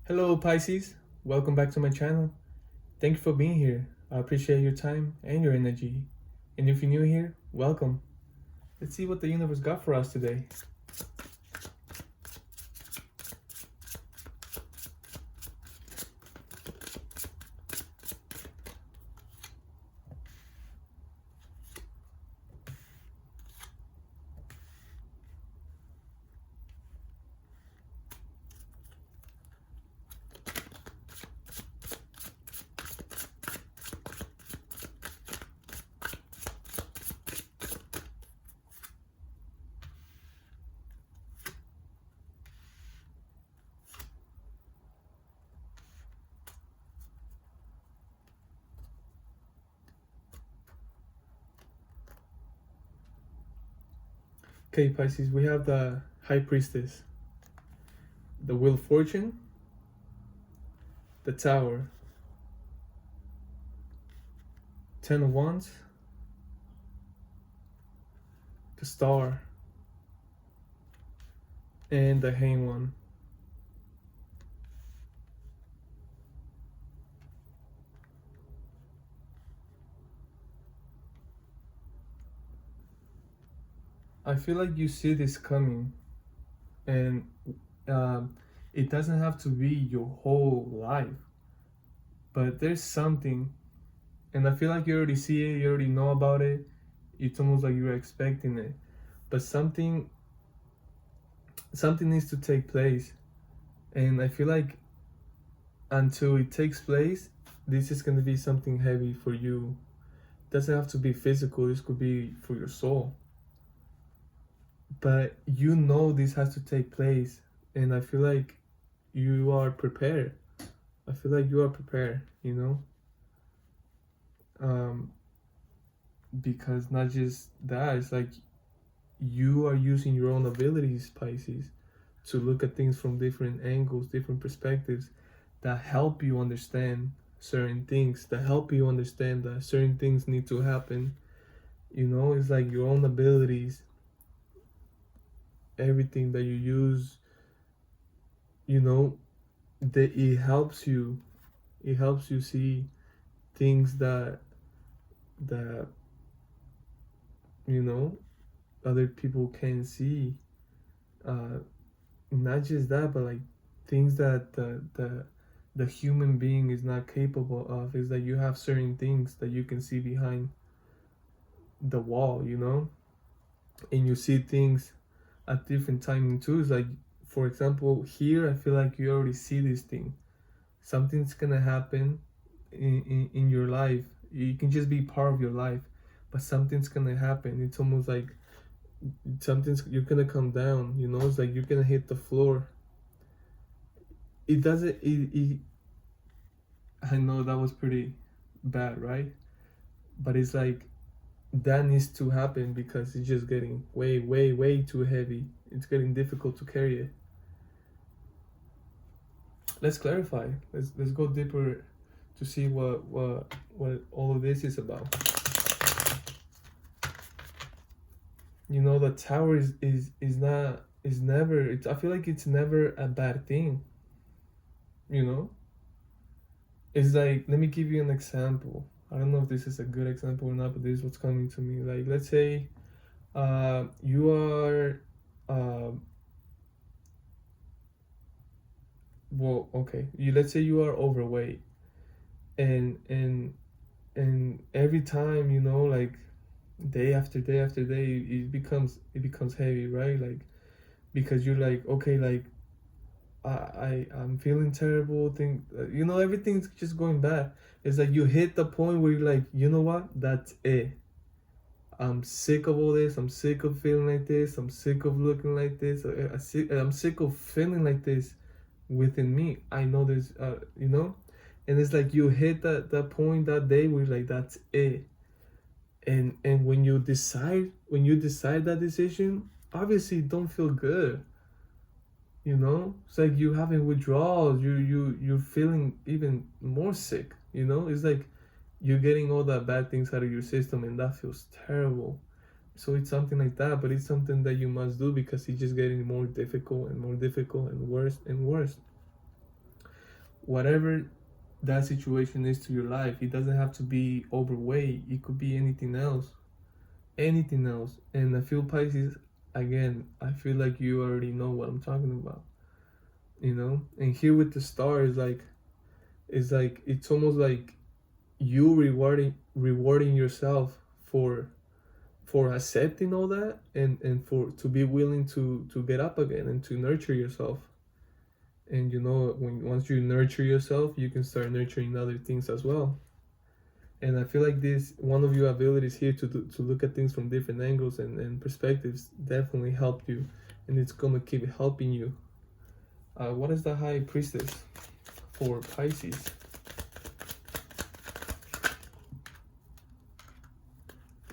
Hello, Pisces. Welcome back to my channel. Thank you for being here. I appreciate your time and your energy. And if you're new here, welcome. Let's see what the universe got for us today. Okay, Pisces, we have the High Priestess, the Wheel of Fortune, the Tower, Ten of Wands, the Star, and the Hanged One. I feel like you see this coming, and it doesn't have to be your whole life, but there's something, and I feel like you already see it, you already know about it. It's almost like you're expecting it, but something needs to take place, and I feel like until it takes place, this is going to be something heavy for you. It doesn't have to be physical, this could be for your soul, but you know this has to take place, and I feel like you are prepared. I feel like you are prepared, because not just that, it's like you are using your own abilities, Pisces, to look at things from different angles, different perspectives that help you understand certain things, that help you understand that certain things need to happen. It's like your own abilities, everything that you use, that it helps you. It helps you see things that you know other people can see. Not just that, but like things that the human being is not capable of, is that you have certain things that you can see behind the wall, and you see things at different timing too. It's like, for example, here I feel like you already see this thing. Something's gonna happen in your life. It can just be part of your life, but something's gonna happen. It's almost like you're gonna come down, it's like you're gonna hit the floor. It doesn't it I know that was pretty bad, right? But it's like that needs to happen because it's just getting way, way, way too heavy. It's getting difficult to carry it. Let's clarify. Let's go deeper to see what all of this is about. The Tower is never. I feel like it's never a bad thing. It's like, let me give you an example. I don't know if this is a good example or not, but this is what's coming to me. Like, let's say you are well, okay, let's say you are overweight, and every time, like day after day after day, it becomes heavy, right? Like, because you're like, okay, like I'm feeling terrible. Everything's just going bad. It's like you hit the point where you're like, you know what? That's it. I'm sick of all this. I'm sick of feeling like this. I'm sick of looking like this. I'm sick of feeling like this within me. I know there's, and it's like you hit that point that day where you're like, that's it. And when you decide that decision, obviously it don't feel good. It's like you having withdrawals. You're feeling even more sick. It's like you're getting all that bad things out of your system, and that feels terrible. So it's something like that, but it's something that you must do because it's just getting more difficult and more difficult and worse and worse. whatever that situation is to your life, it doesn't have to be overweight, it could be anything else. Anything else. And I feel Pisces, again, I feel like you already know what I'm talking about, you know. And here with the stars, like, it's almost like you rewarding yourself for accepting all that, and for to be willing to get up again and to nurture yourself. And you know, when once you nurture yourself, you can start nurturing other things as well. And I feel like this one of your abilities here to look at things from different angles and perspectives definitely helped you, and it's gonna keep helping you. What is the High Priestess for Pisces?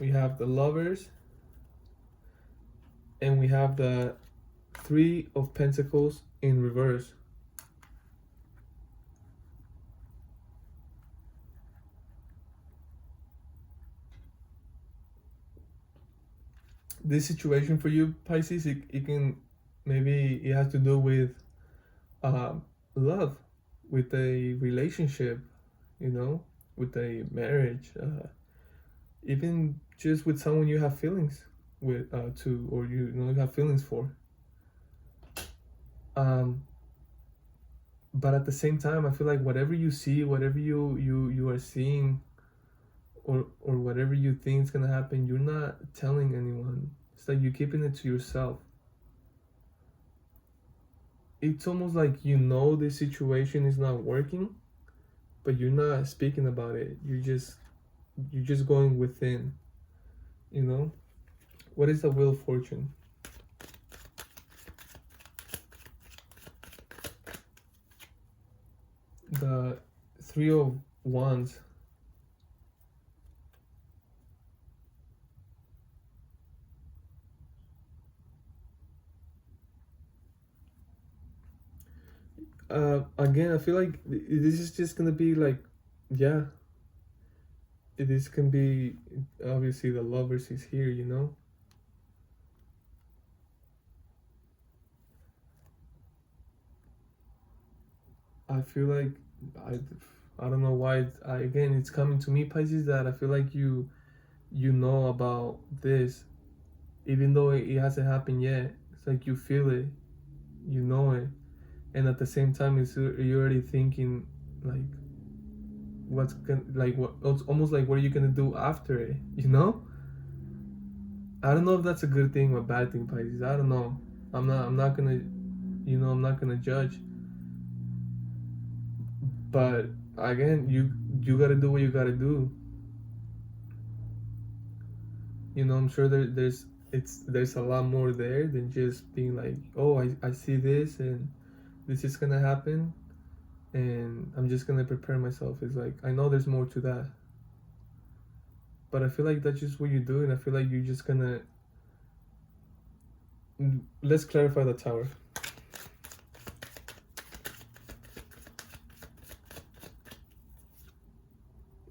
We have the Lovers, and we have the Three of Pentacles in reverse. This situation for you, Pisces, it can, maybe it has to do with uh, love, with a relationship, you know, with a marriage, even just with someone you have feelings with, to, or you know, you have feelings for. Um, but at the same time, I feel like whatever you see, whatever you are seeing, or whatever you think is gonna happen, you're not telling anyone. It's like you're keeping it to yourself. It's almost like you know this situation is not working, but you're not speaking about it. You're just going within, you know. What is the Wheel of Fortune? The Three of Wands. Again, I feel like this is just gonna be like, yeah, this can be, obviously the Lovers is here, you know. I feel like I, I don't know why. Again, it's coming to me, Pisces, that I feel like you know about this, even though it hasn't happened yet. It's like you feel it, you know it, and at the same time, you're already thinking like what's gonna, like, what, it's almost like what are you gonna do after it, you know. I don't know if that's a good thing or a bad thing, Pisces. I don't know. I'm not gonna, you know, I'm not gonna judge. But again, you gotta do what you gotta do. You know, I'm sure there's a lot more there than just being like, oh, I see this and this is gonna happen, and I'm just gonna prepare myself. It's like, I know there's more to that, but I feel like that's just what you're doing. I feel like you're just gonna, let's clarify the Tower.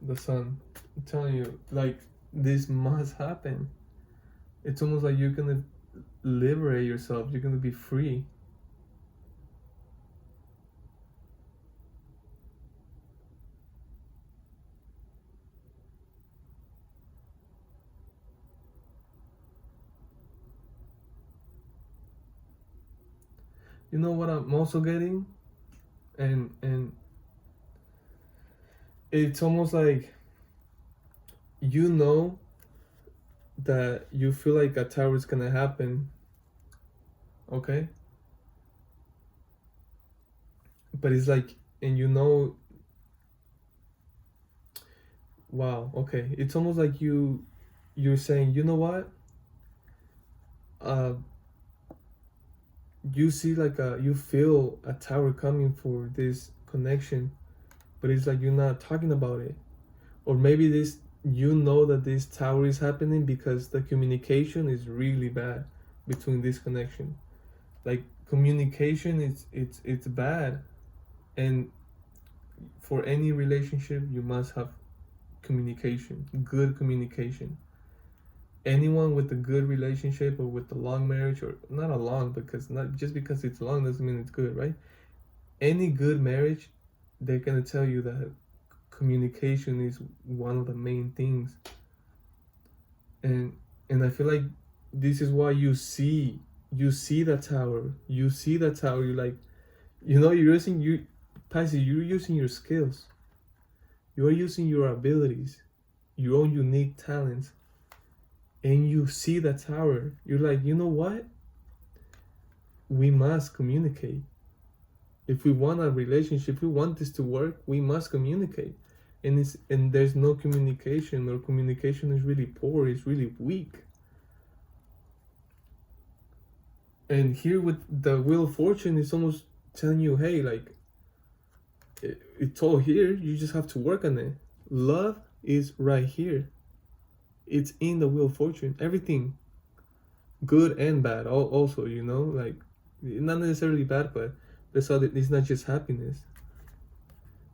The Sun. I'm telling you, like, this must happen. It's almost like you're gonna liberate yourself. You're gonna be free. You know what I'm also getting, and it's almost like, you know, that you feel like a tower is gonna happen, okay? But it's like, and you know, wow, okay. It's almost like you're saying, you know what? Uh, you see like you feel a tower coming for this connection, but it's like you're not talking about it. Or maybe this, you know that this tower is happening because the communication is really bad between this connection. Like, communication it's bad, and for any relationship you must have communication, good communication. Anyone with a good relationship or with a long marriage, or not a long, because not just because it's long doesn't mean it's good, right? Any good marriage they're gonna tell you that communication is one of the main things. And I feel like this is why you see the tower. You see the tower, you like, you're using you Pisces, you're using your skills. You're using your abilities, your own unique talents, and you see the tower. You're like, you know what? We must communicate. If we want a relationship, if we want this to work, we must communicate. And there's no communication, or communication is really poor, it's really weak. And here with the Wheel of Fortune, it's almost telling you, hey, like, it's all here, you just have to work on it. Love is right here. It's in the Wheel of Fortune. Everything, good and bad, also, like, not necessarily bad, but it's not just happiness.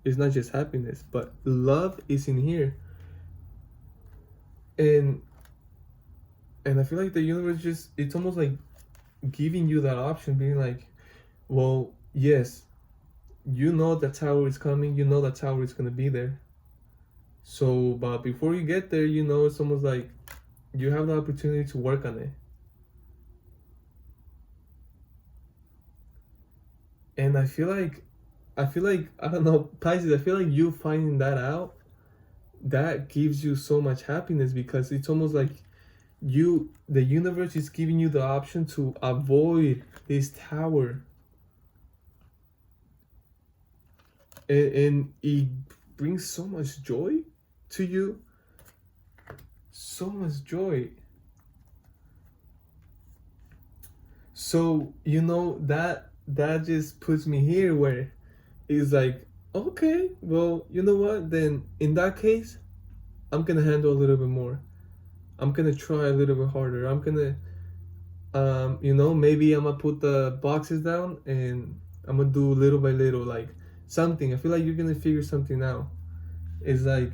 It's not just happiness, but love is in here. And I feel like the universe it's almost like giving you that option, being like, well, yes, you know the tower is coming, you know the tower is gonna be there. So, but before you get there, it's almost like you have the opportunity to work on it. And I feel like, I don't know, Pisces, I feel like you finding that out, that gives you so much happiness, because it's almost like the universe is giving you the option to avoid this tower. And it brings so much joy to you. So much joy. So, that just puts me here where it's like, okay, well, you know what? Then in that case, I'm gonna handle a little bit more. I'm gonna try a little bit harder. I'm gonna, maybe I'm gonna put the boxes down and I'm gonna do little by little, like something. I feel like you're gonna figure something out. It's like,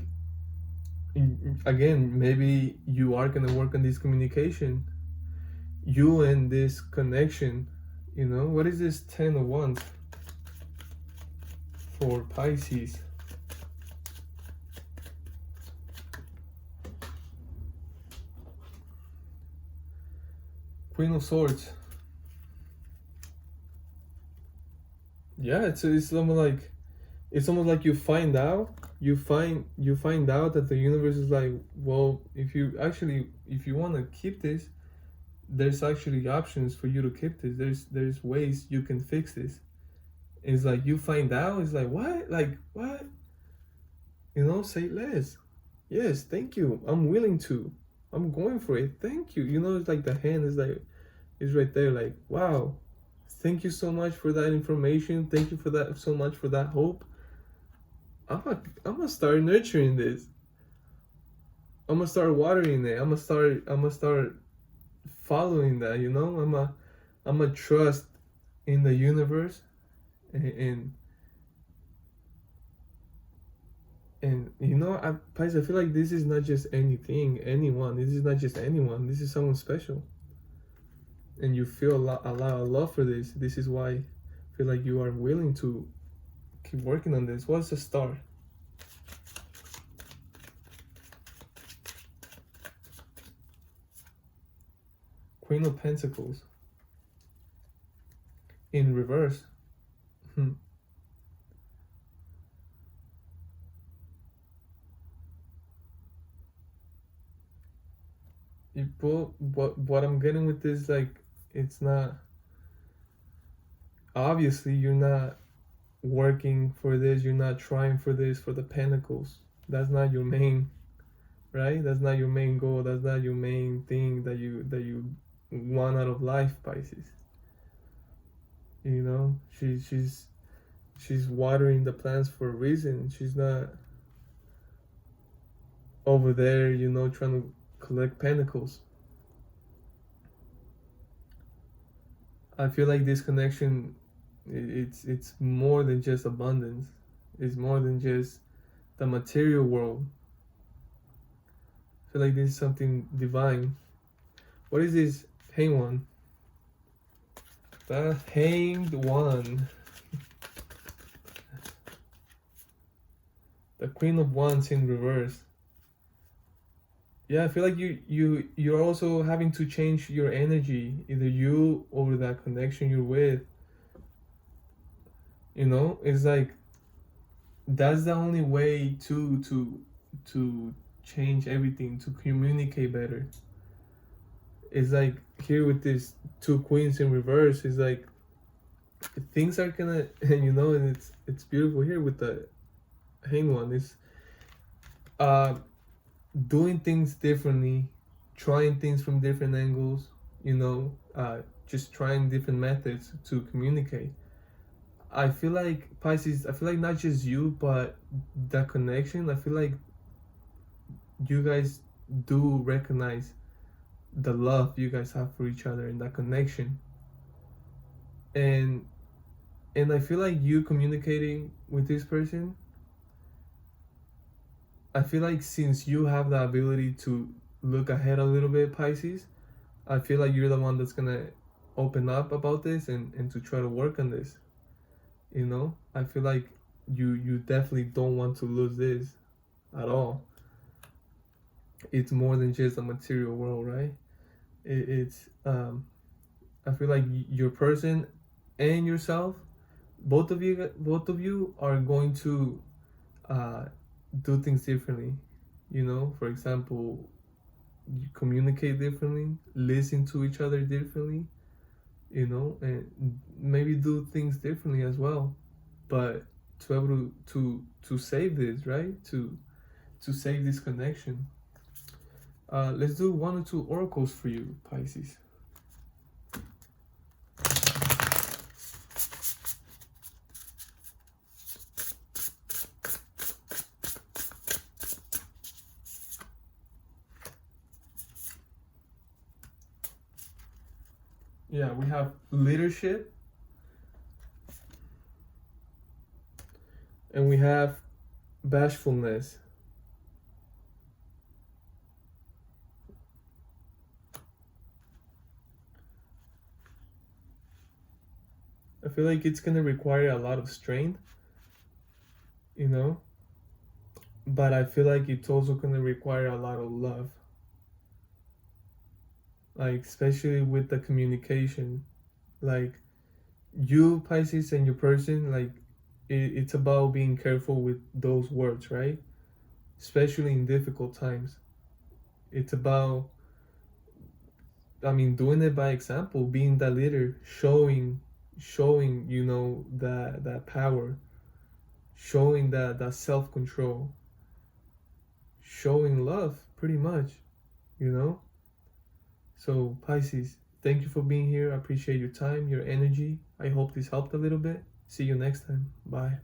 again, maybe you are gonna work on this communication, you and this connection. What is this 10 of Wands for Pisces? Queen of Swords. Yeah, it's almost like you find out that the universe is like, well, if you want to keep this, there's actually options for you to keep this. There's ways you can fix this. It's like you find out, it's like, what? Like, what? Say less. Yes, thank you. I'm willing to. I'm going for it. Thank you. It's like the hand is like, is right there, like, wow. Thank you so much for that information. Thank you for that so much for that hope. I'm gonna start nurturing this. I'm gonna start watering it. I'm gonna start following that. I'm gonna trust in the universe, and Pais, I feel like this is not just anyone. This is not just anyone. This is someone special. And you feel a lot of love for this. This is why I feel like you are willing to keep working on this. What's the star? Queen of Pentacles. In reverse. What I'm getting with this, like, it's not, obviously you're not working for this, you're not trying for this, for the Pentacles. That's not your main, right? That's not your main goal. That's not your main thing that you want out of life, Pisces. She's watering the plants for a reason. She's not over there, trying to collect pentacles. I feel like this connection, it's more than just abundance. It's more than just the material world. I feel like this is something divine. What is this Hanged One? The Hanged One. a Queen of Wands in reverse. Yeah, I feel like you're also having to change your energy, either you or that connection you're with. It's like that's the only way to change everything, to communicate better. It's like here with this two queens in reverse, it's like things are gonna and it's beautiful here with the hang one. It's uh doing things differently, trying things from different angles, just trying different methods to communicate. I feel like Pisces, I feel like not just you, but that connection, I feel like you guys do recognize the love you guys have for each other and that connection. And I feel like you communicating with this person, I feel like since you have the ability to look ahead a little bit, Pisces, I feel like you're the one that's gonna open up about this and to try to work on this. I feel like you definitely don't want to lose this at all. It's more than just a material world, right? It's I feel like your person and yourself, both of you are going to uh, do things differently. For example, you communicate differently, listen to each other differently, and maybe do things differently as well. But to be able to save this, right? To save this connection. Let's do one or two oracles for you, Pisces. Yeah, we have leadership and we have bashfulness. I feel like it's gonna require a lot of strength, you know, but I feel like it's also gonna require a lot of love, like especially with the communication. Like you, Pisces, and your person, like it's about being careful with those words, right? Especially in difficult times. It's about, I mean, doing it by example, being the leader, showing, that power, showing that self control, showing love, pretty much, you know. So Pisces, thank you for being here. I appreciate your time, your energy. I hope this helped a little bit. See you next time. Bye.